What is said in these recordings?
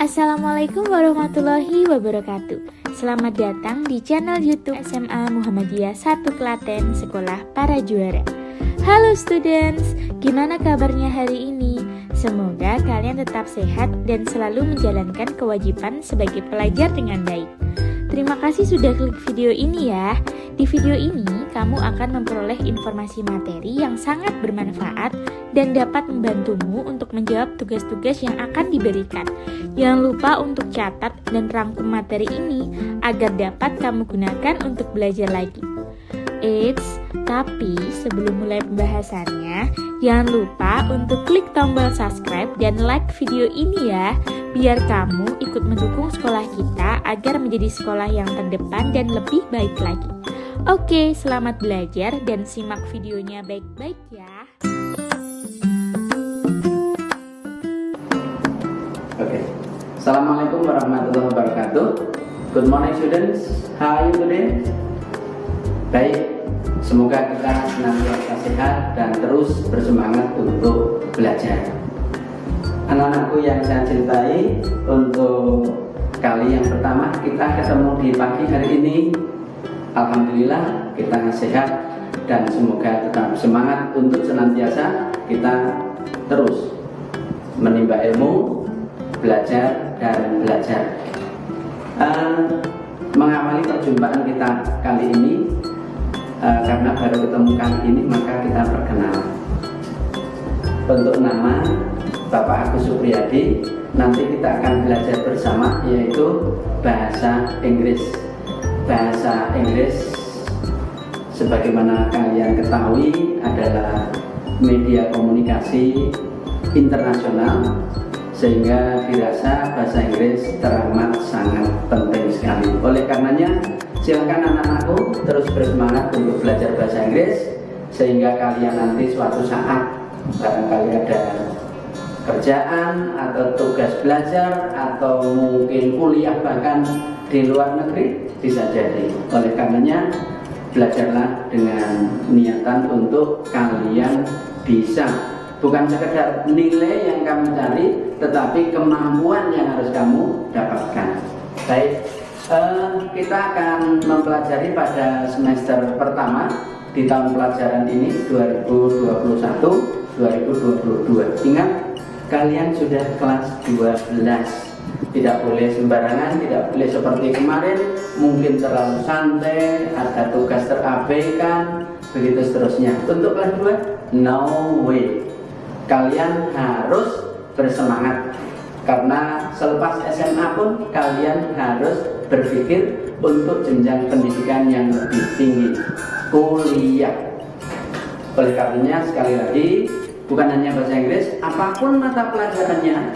Assalamualaikum warahmatullahi wabarakatuh. Selamat datang di channel YouTube SMA Muhammadiyah 1 Klaten, Sekolah Para Juara. Halo students, gimana kabarnya hari ini? Semoga kalian tetap sehat dan selalu menjalankan kewajiban sebagai pelajar dengan baik. Terima kasih sudah klik video ini ya. Di video ini, kamu akan memperoleh informasi materi yang sangat bermanfaat dan dapat membantumu untuk menjawab tugas-tugas yang akan diberikan. Jangan lupa untuk catat dan rangkum materi ini agar dapat kamu gunakan untuk belajar lagi. Eits, tapi sebelum mulai pembahasannya, jangan lupa untuk klik tombol subscribe dan like video ini ya, biar kamu ikut mendukung sekolah kita agar menjadi sekolah yang terdepan dan lebih baik lagi. Oke, selamat belajar dan simak videonya baik-baik ya. Oke. Assalamualaikum warahmatullahi wabarakatuh. Good morning students. How are you today? Baik, semoga kita senantiasa sehat dan terus bersemangat untuk belajar. Anak-anakku yang saya cintai, untuk kali yang pertama kita ketemu di pagi hari ini. Alhamdulillah kita sehat dan semoga tetap semangat untuk senantiasa kita terus menimba ilmu, belajar dan belajar. Mengawali perjumpaan kita kali ini, karena baru ketemu kali ini maka kita perkenal. Untuk nama Bapak Agus Supriyadi, nanti kita akan belajar bersama yaitu bahasa Inggris. Bahasa Inggris sebagaimana kalian ketahui adalah media komunikasi internasional, sehingga dirasa bahasa Inggris teramat sangat penting sekali. Oleh karenanya, silakan anak-anakku terus bersemangat untuk belajar bahasa Inggris, sehingga kalian nanti suatu saat barangkali ada kerjaan atau tugas belajar atau mungkin kuliah bahkan di luar negeri bisa jadi. Oleh karenanya, belajarlah dengan niatan untuk kalian bisa, bukan sekedar nilai yang kamu cari, tetapi kemampuan yang harus kamu dapatkan. Baik, kita akan mempelajari pada semester pertama di tahun pelajaran ini 2021-2022. Ingat, kalian sudah kelas 12. Tidak boleh sembarangan, tidak boleh seperti kemarin, mungkin terlalu santai, ada tugas terabaikan, begitu seterusnya. Untuk kelas 2, no way. Kalian harus bersemangat, karena selepas SMA pun kalian harus berpikir untuk jenjang pendidikan yang lebih tinggi, kuliah. Oleh karenanya, sekali lagi, bukan hanya bahasa Inggris, apapun mata pelajarannya,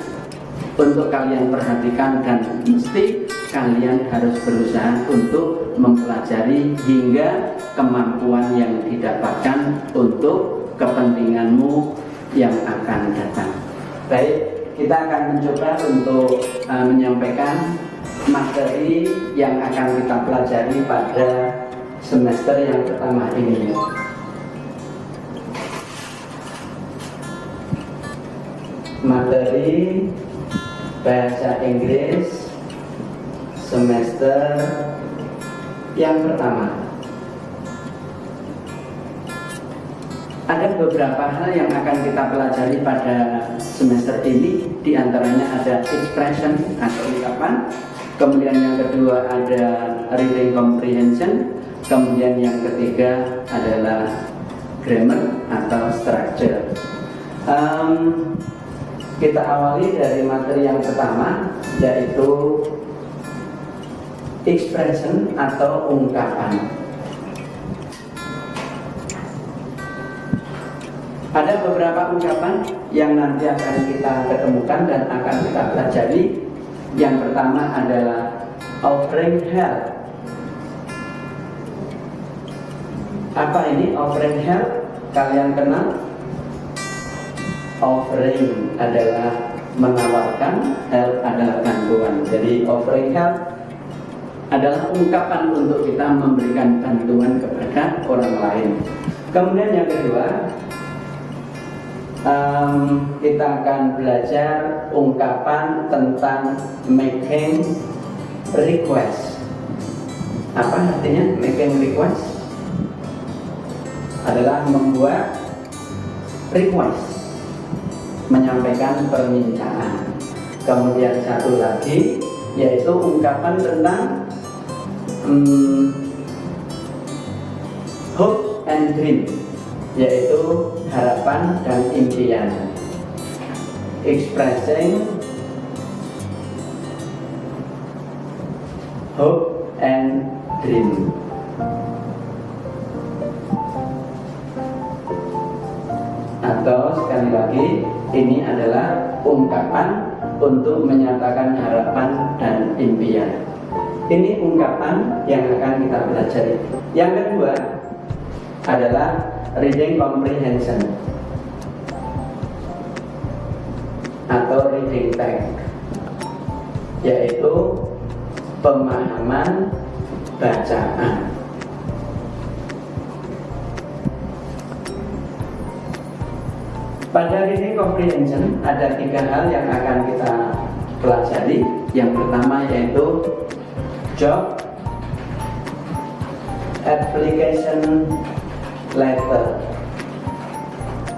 untuk kalian perhatikan dan mesti kalian harus berusaha untuk mempelajari hingga kemampuan yang didapatkan untuk kepentinganmu yang akan datang. Baik, kita akan mencoba untuk menyampaikan materi yang akan kita pelajari pada semester yang pertama ini. Materi bahasa Inggris semester yang pertama. Ada beberapa hal yang akan kita pelajari pada semester ini, diantaranya ada expression atau ungkapan, kemudian yang kedua ada reading comprehension, kemudian yang ketiga adalah grammar atau structure. Kita awali dari materi yang pertama, yaitu expression atau ungkapan. Ada beberapa ungkapan yang nanti akan kita ketemukan dan akan kita pelajari. Yang pertama adalah offering help. Apa ini offering help? Kalian kenal? Offering adalah menawarkan, help adalah bantuan. Jadi offering help adalah ungkapan untuk kita memberikan bantuan kepada orang lain. Kemudian yang kedua, kita akan belajar ungkapan tentang making request. Apa artinya making request? Adalah membuat request, menyampaikan permintaan. Kemudian satu lagi yaitu ungkapan tentang hope and dream, yaitu harapan dan impian. Expressing hope and dream. Atau sekali lagi, ini adalah ungkapan untuk menyatakan harapan dan impian. Ini ungkapan yang akan kita pelajari. Yang kedua adalah reading comprehension atau reading text, yaitu pemahaman bacaan. Pada reading comprehension ada 3 hal yang akan kita pelajari. Yang pertama yaitu job application letter.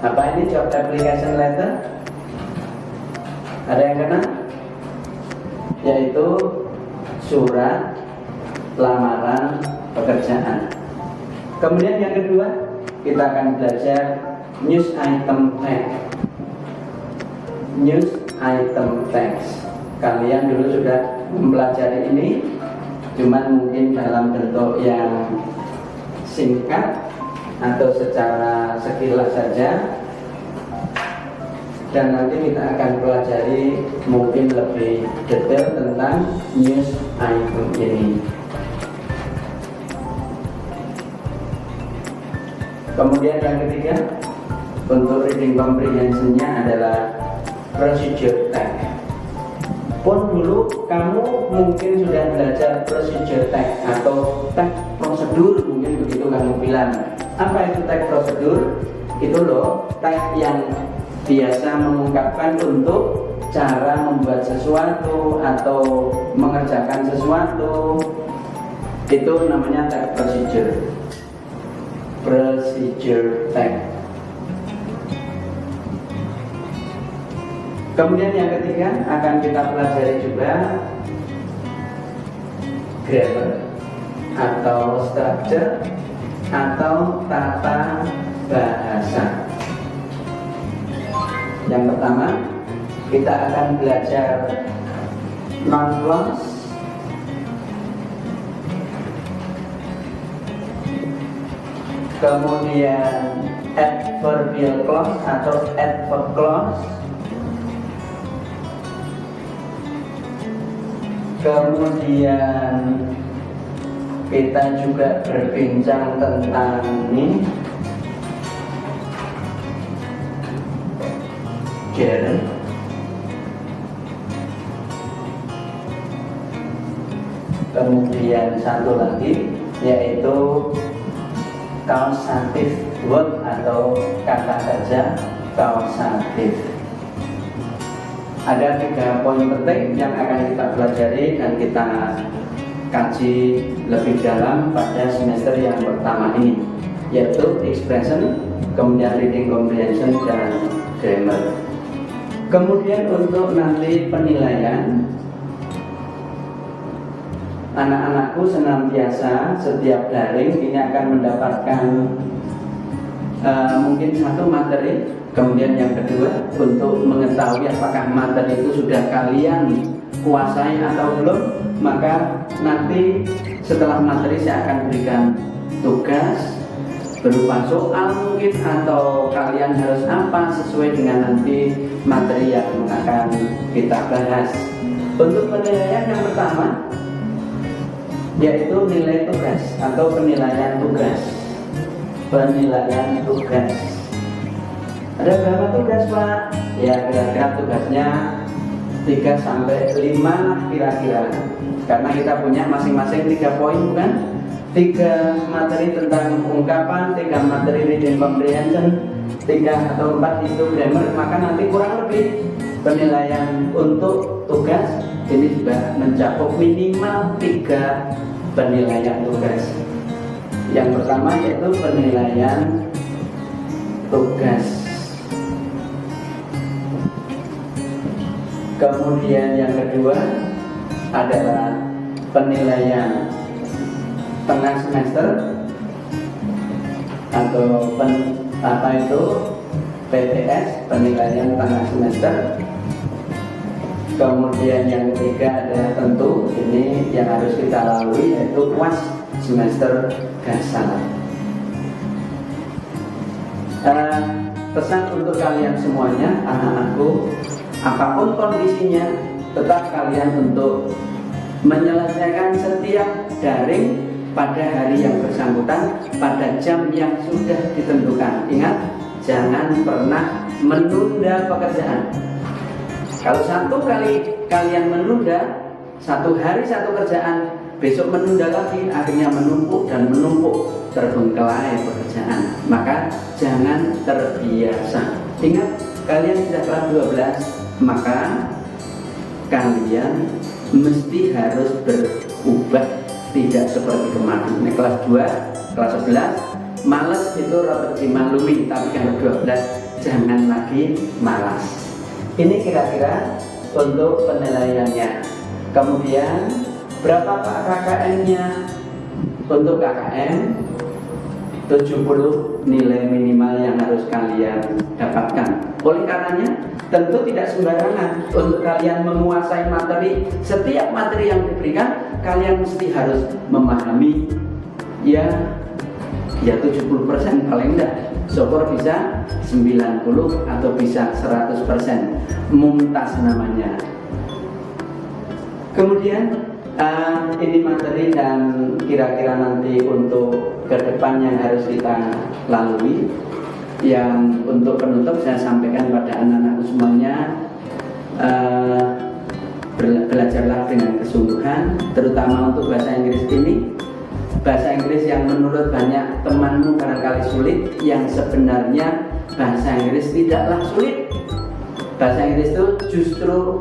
Apa ini job application letter? Ada yang kenal? Yaitu surat lamaran pekerjaan. Kemudian yang kedua, kita akan belajar news item text. News item text. Kalian dulu sudah mempelajari ini, cuman mungkin dalam bentuk yang singkat atau secara sekilas saja. Dan nanti kita akan pelajari mungkin lebih detail tentang news item ini. Kemudian yang ketiga, untuk reading comprehension-nya adalah procedure text. Pun dulu kamu mungkin sudah belajar procedure text atau text prosedur, mungkin begitu kamu bilang. Apa itu text prosedur? Itu loh text yang biasa mengungkapkan untuk cara membuat sesuatu atau mengerjakan sesuatu. Itu namanya text procedure. Procedure text. Kemudian yang ketiga akan kita pelajari juga grammar atau structure atau tata bahasa. Yang pertama kita akan belajar noun clause, kemudian adverbial clause atau adverb clause, kemudian kita juga berbincang tentang ini gerund, kemudian satu lagi yaitu causative word atau kata kerja causative. Ada 3 poin penting yang akan kita pelajari dan kita kaji lebih dalam pada semester yang pertama ini, yaitu expression, kemudian reading comprehension dan grammar. Kemudian untuk nanti penilaian, anak-anakku senantiasa setiap daring ini akan mendapatkan mungkin 1 materi. Kemudian yang kedua, untuk mengetahui apakah materi itu sudah kalian kuasai atau belum, maka nanti setelah materi saya akan berikan tugas berupa soal mungkin, atau kalian harus apa sesuai dengan nanti materi yang akan kita bahas. Untuk penilaian yang pertama yaitu nilai tugas atau penilaian tugas. Penilaian tugas. Ada berapa tugas, Pak? Ya, kira-kira tugasnya 3-5 kira-kira. Karena kita punya masing-masing 3 poin, bukan? 3 materi tentang ungkapan, 3 materi reading comprehension, 3 atau 4 itu grammar, maka nanti kurang lebih penilaian untuk tugas ini juga mencakup minimal 3 penilaian tugas. Yang pertama yaitu penilaian tugas. Kemudian yang kedua adalah penilaian tengah semester atau PTS, penilaian tengah semester. Kemudian yang ketiga adalah tentu ini yang harus kita lalui yaitu UAS semester dasar. Pesan untuk kalian semuanya, anak-anakku, apapun kondisinya, tetap kalian untuk menyelesaikan setiap daring pada hari yang bersangkutan, pada jam yang sudah ditentukan. Ingat, jangan pernah menunda pekerjaan. Kalau 1 kali kalian menunda, 1 hari 1 kerjaan, besok menunda lagi, akhirnya menumpuk dan menumpuk, terbengkelai pekerjaan. Maka jangan terbiasa. Ingat, kalian sudah kelas 12, maka kalian mesti harus berubah, tidak seperti kemarin. Ini kelas 2, kelas 11, malas itu dapat dimaklumi, tapi kalau 12 jangan lagi malas. Ini kira-kira untuk penilaiannya. Kemudian berapa Pak KKM-nya? Untuk KKM 70 nilai minimal yang harus kalian dapatkan. Oleh karenanya tentu tidak sembarangan untuk kalian menguasai materi. Setiap materi yang diberikan kalian mesti harus memahami ya 70% paling enggak. Syukur bisa 90 atau bisa 100%. Mumtaz namanya. Kemudian ini materi dan kira-kira nanti untuk ke depan yang harus kita lalui. Yang untuk penutup saya sampaikan pada anak-anak semuanya, belajarlah dengan kesungguhan, terutama untuk bahasa Inggris ini. Bahasa Inggris yang menurut banyak temanmu barangkali sulit, yang sebenarnya bahasa Inggris tidaklah sulit. Bahasa Inggris itu justru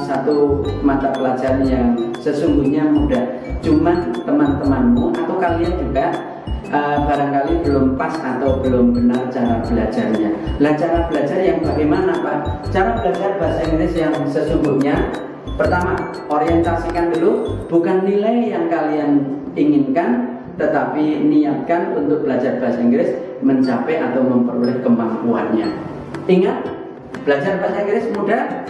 satu mata pelajaran yang sesungguhnya mudah. Cuman teman-temanmu atau kalian juga barangkali belum pas atau belum benar cara belajarnya. Lah cara belajar yang bagaimana Pak? Cara belajar bahasa Inggris yang sesungguhnya, pertama, orientasikan dulu bukan nilai yang kalian inginkan, tetapi niatkan untuk belajar bahasa Inggris mencapai atau memperoleh kemampuannya. Ingat, belajar bahasa Inggris mudah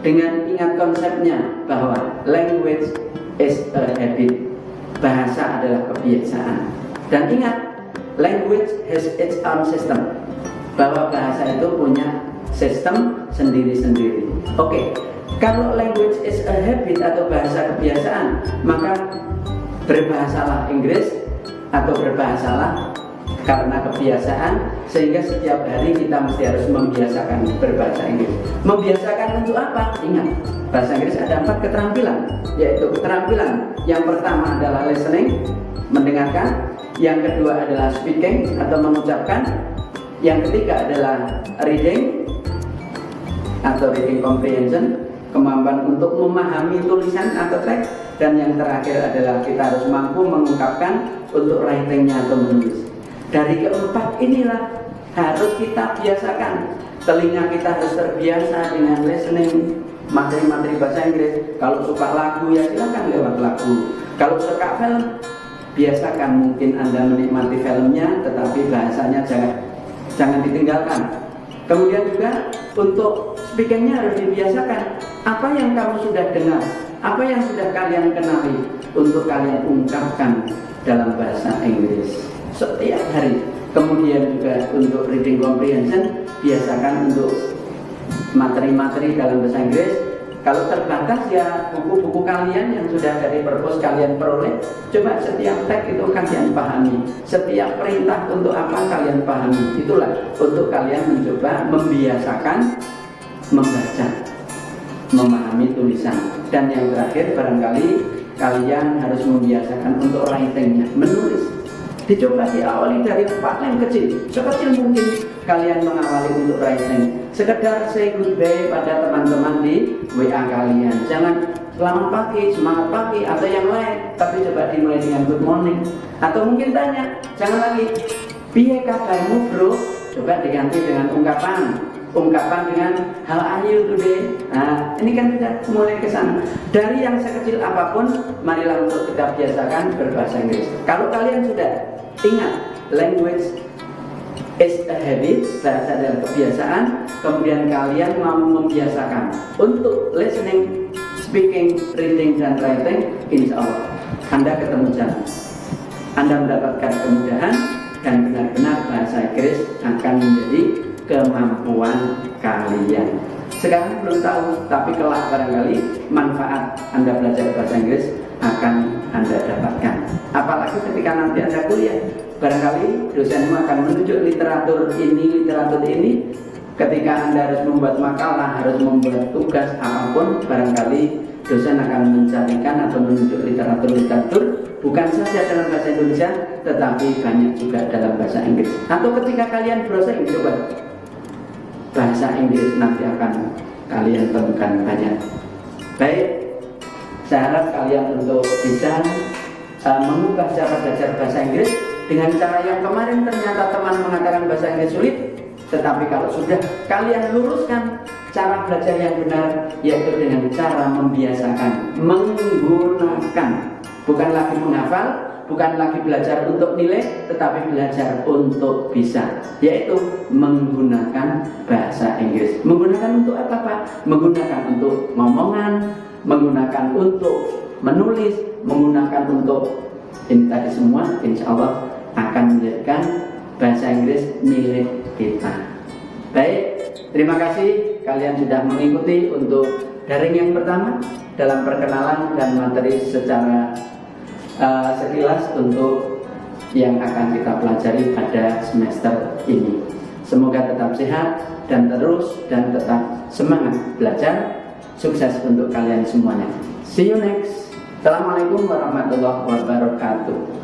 dengan ingat konsepnya bahwa language is a habit. Bahasa adalah kebiasaan. Dan ingat, language has its own system. Bahwa bahasa itu punya sistem sendiri-sendiri. Oke, kalau language is a habit atau bahasa kebiasaan, maka berbahasalah Inggris atau berbahasalah karena kebiasaan, sehingga setiap hari kita mesti harus membiasakan berbahasa Inggris. Membiasakan untuk apa? Ingat, bahasa Inggris ada 4 keterampilan, yaitu keterampilan yang pertama adalah listening, mendengarkan, yang kedua adalah speaking atau mengucapkan, yang ketiga adalah reading atau reading comprehension, kemampuan untuk memahami tulisan atau teks, dan yang terakhir adalah kita harus mampu mengungkapkan untuk writingnya atau menulis. Dari keempat inilah harus kita biasakan. Telinga kita harus terbiasa dengan listening, materi-materi bahasa Inggris. Kalau suka lagu ya silakan lewat lagu. Kalau suka film, biasakan, mungkin Anda menikmati filmnya, tetapi bahasanya jangan ditinggalkan. Kemudian juga untuk speakingnya harus dibiasakan. Apa yang kamu sudah dengar, apa yang sudah kalian kenali, untuk kalian ungkapkan dalam bahasa Inggris setiap hari. Kemudian juga untuk reading comprehension, biasakan untuk materi-materi dalam bahasa Inggris. Kalau terbatas ya buku-buku kalian yang sudah dari perpus kalian peroleh, coba setiap teks itu kalian pahami, setiap perintah untuk apa kalian pahami. Itulah untuk kalian mencoba membiasakan membaca, memahami tulisan. Dan yang terakhir barangkali kalian harus membiasakan untuk writing-nya, menulis. Dicoba diawali dari paling kecil, sekecil mungkin kalian mengawali untuk writing. Sekedar say goodbye pada teman-teman di WA kalian. Jangan selamat pagi, semangat pagi, atau yang lain, tapi coba dimulai dengan good morning. Atau mungkin tanya, jangan lagi piye kabarmu bro, coba diganti dengan ungkapan dengan how are you today. Nah, ini kan kita mulai ke sana. Dari yang sekecil apapun, marilah untuk kita biasakan berbahasa Inggris. Kalau kalian sudah ingat, language is a habit, bahasa adalah kebiasaan, kemudian kalian mau membiasakan untuk listening, speaking, reading, dan writing, insya Allah Anda ketemu jalan. Anda mendapatkan kemudahan dan benar-benar bahasa Inggris akan menjadi kemampuan kalian. Sekarang belum tahu, tapi kelak barangkali manfaat Anda belajar bahasa Inggris akan Anda dapatkan. Apalagi ketika nanti Anda kuliah, barangkali dosenmu akan menunjuk literatur ini. Ketika Anda harus membuat makalah, harus membuat tugas apapun, barangkali dosen akan mencarikan atau menunjuk literatur bukan saja dalam bahasa Indonesia, tetapi banyak juga dalam bahasa Inggris. Atau ketika kalian browsing, coba bahasa Inggris nanti akan kalian temukan banyak. Baik, saya harap kalian untuk bisa mengubah cara belajar bahasa Inggris dengan cara yang kemarin ternyata teman mengatakan bahasa Inggris sulit, tetapi kalau sudah kalian luruskan cara belajar yang benar, yaitu dengan cara membiasakan menggunakan, bukan lagi menghafal, bukan lagi belajar untuk nilai, tetapi belajar untuk bisa, yaitu menggunakan bahasa Inggris. Menggunakan untuk apa Pak? Menggunakan untuk ngomongan, menggunakan untuk menulis, menggunakan untuk ini tadi semua, insya Allah akan menjadikan bahasa Inggris milik kita. Baik, terima kasih kalian sudah mengikuti untuk daring yang pertama dalam perkenalan dan materi secara sekilas untuk yang akan kita pelajari pada semester ini. Semoga tetap sehat dan tetap semangat belajar. Sukses untuk kalian semuanya. See you next. Assalamualaikum warahmatullahi wabarakatuh.